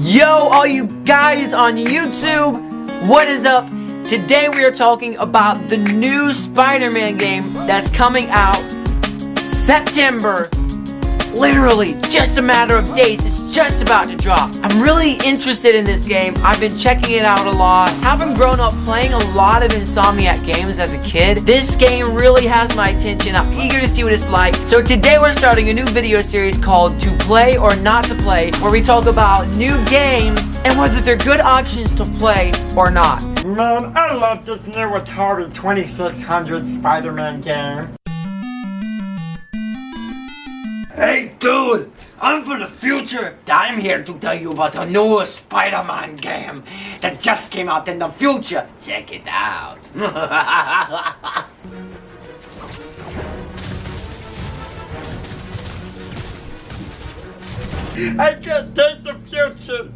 Yo, all you guys on YouTube, what is up? Today we are talking about the new Spider-Man game that's coming out September. Literally, just a matter of days. It's just about to drop. I'm really interested in this game. I've been checking it out a lot. Having grown up playing a lot of Insomniac games as a kid, this game really has my attention. I'm eager to see what it's like. So today we're starting a new video series called To Play or Not to Play, where we talk about new games and whether they're good options to play or not. Man, I love this new Atari 2600 Spider-Man game. Hey dude, I'm from the future. I'm here to tell you about the new Spider-Man game that just came out in the future. Check it out. I can't take the future.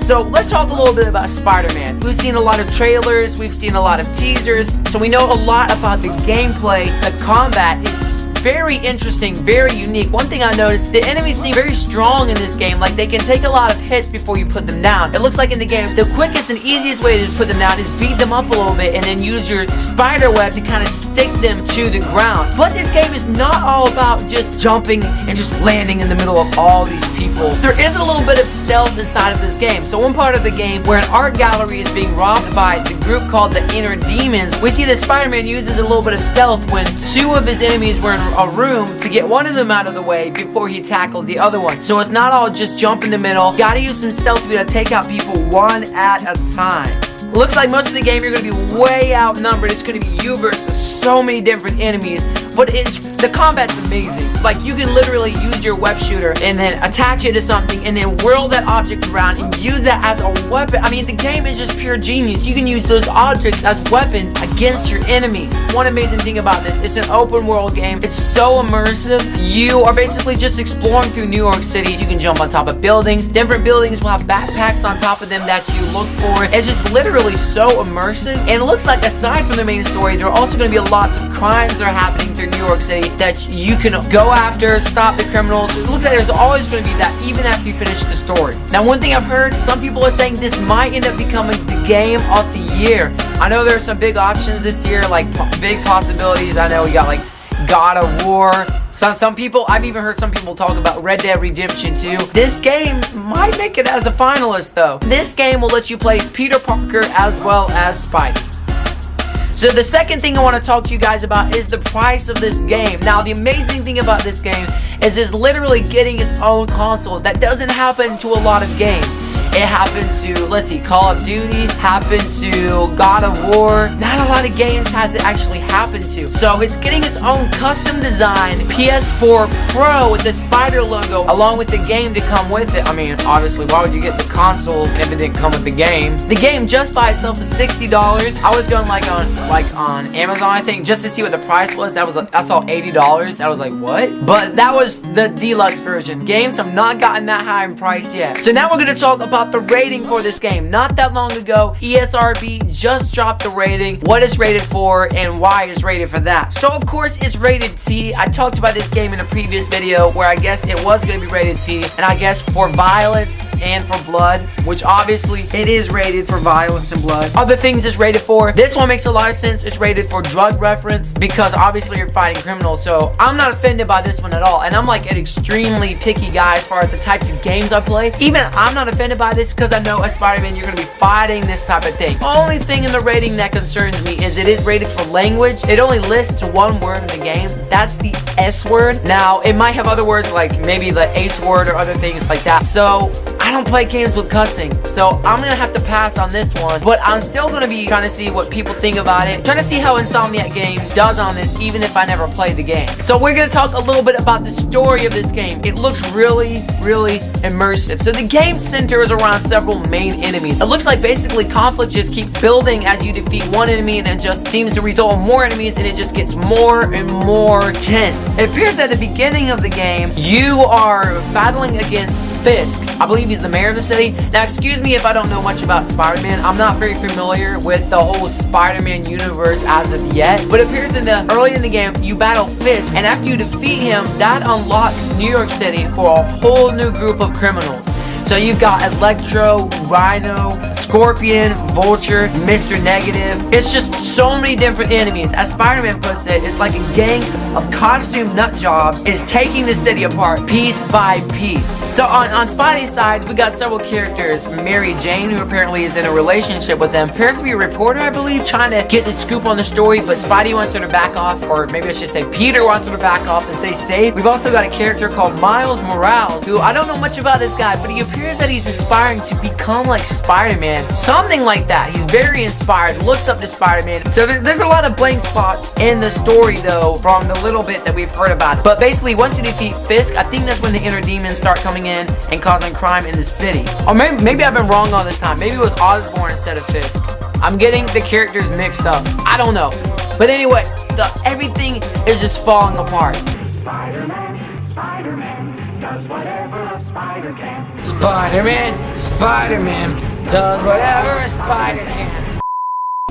So let's talk a little bit about Spider-Man. We've seen a lot of trailers, we've seen a lot of teasers, so we know a lot about the gameplay. The combat is very interesting, very unique. One thing I noticed, the enemies seem very strong in this game. Like, they can take a lot of hits before you put them down. It looks like in the game, the quickest and easiest way to put them down is beat them up a little bit and then use your spider web to kind of stick them to the ground. But this game is not all about just jumping and just landing in the middle of all these people. There is a little bit of stealth inside of this game. So one part of the game where an art gallery is being robbed by the group called the Inner Demons, we see that Spider-Man uses a little bit of stealth when two of his enemies were in a room to get one of them out of the way before he tackled the other one. So it's not all just jump in the middle. Gotta use some stealth to be able to take out people one at a time. Looks like most of the game you're going to be way outnumbered. It's going to be you versus so many different enemies. But the combat's amazing. Like, you can literally use your web shooter and then attach it to something and then whirl that object around and use that as a weapon. I mean, the game is just pure genius. You can use those objects as weapons against your enemies. One amazing thing about this, it's an open world game. It's so immersive. You are basically just exploring through New York City. You can jump on top of buildings. Different buildings will have backpacks on top of them that you look for. It's just literally so immersive. And it looks like aside from the main story, there are also going to be lots of crimes that are happening through New York City that you can go after, stop the criminals. It looks like there's always going to be that even after you finish the story. Now, one thing I've heard, some people are saying this might end up becoming the game of the year. I know there's some big options this year, like big possibilities. I know we got like God of War. Some people, I've even heard some people talk about Red Dead Redemption 2. This game might make it as a finalist though. This game will let you play as Peter Parker as well as Spidey. So the second thing I want to talk to you guys about is the price of this game. Now, the amazing thing about this game is it's literally getting its own console. That doesn't happen to a lot of games. It happened to, let's see, Call of Duty, happened to God of War. Not a lot of games has it actually happened to. So it's getting its own custom designed PS4 Pro with the Spider logo along with the game to come with it. I mean, obviously, why would you get the console if it didn't come with the game? The game just by itself is $60. I was going like on Amazon, I think, just to see what the price was. I saw $80. I was like, what? But that was the deluxe version. Games have not gotten that high in price yet. So now we're going to talk about the rating for this game. Not that long ago, ESRB just dropped the rating, what it's rated for, and why it's rated for that. So of course it's rated T. I talked about this game in a previous video where I guessed it was going to be rated T, and I guess for violence and for blood, which obviously it is rated for violence and blood. Other things it's rated for, this one makes a lot of sense. It's rated for drug reference because obviously you're fighting criminals, so I'm not offended by this one at all. And I'm like an extremely picky guy as far as the types of games I play. Even I'm not offended by this because I know as Spider-Man you're going to be fighting this type of thing. Only thing in the rating that concerns me is it is rated for language. It only lists one word in the game. That's the S word. Now, it might have other words like maybe the H word or other things like that. So I don't play games with cussing, so I'm gonna have to pass on this one, but I'm still gonna be trying to see what people think about it, trying to see how Insomniac Games does on this, even if I never played the game. So we're gonna talk a little bit about the story of this game. It looks really, really immersive. So the game centers around several main enemies. It looks like basically conflict just keeps building as you defeat one enemy, and it just seems to result in more enemies, and it just gets more and more tense. It appears at the beginning of the game, you are battling against Fisk. I believe he's the mayor of the city. Now, excuse me if I don't know much about Spider-Man. I'm not very familiar with the whole Spider-Man universe as of yet, but it appears early in the game, you battle Fisk, and after you defeat him, that unlocks New York City for a whole new group of criminals. So you've got Electro, Rhino, Scorpion, Vulture, Mr. Negative. It's just so many different enemies. As Spider-Man puts it, it's like a gang of costume nut jobs is taking the city apart piece by piece. So on Spidey's side, we got several characters. Mary Jane, who apparently is in a relationship with him, appears to be a reporter, I believe, trying to get the scoop on the story, but Spidey wants her to back off, or maybe I should say Peter wants her to back off and stay safe. We've also got a character called Miles Morales, who I don't know much about this guy, but he appears that he's aspiring to become like Spider-Man. Something like that. He's very inspired, looks up to Spider-Man. So there's a lot of blank spots in the story, though, from the little bit that we've heard about it. But basically, once you defeat Fisk, I think that's when the inner demons start coming in and causing crime in the city. Or maybe I've been wrong all this time. Maybe it was Osborn instead of Fisk. I'm getting the characters mixed up. I don't know. But anyway, everything is just falling apart. Spider-Man does whatever a spider can. Spider-Man does whatever a spider can.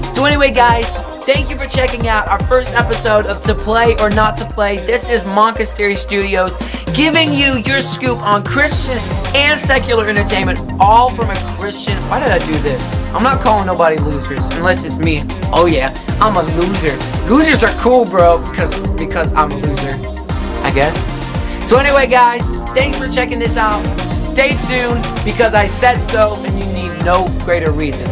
So anyway, guys, thank you for checking out our first episode of To Play or Not to Play. This is Monkastery Studios, giving you your scoop on Christian and secular entertainment, all from a Christian. Why did I do this? I'm not calling nobody losers, unless it's me. Oh yeah, I'm a loser. Losers are cool, bro, because I'm a loser, I guess. So anyway, guys, thanks for checking this out. Stay tuned, because I said so, and you need no greater reason.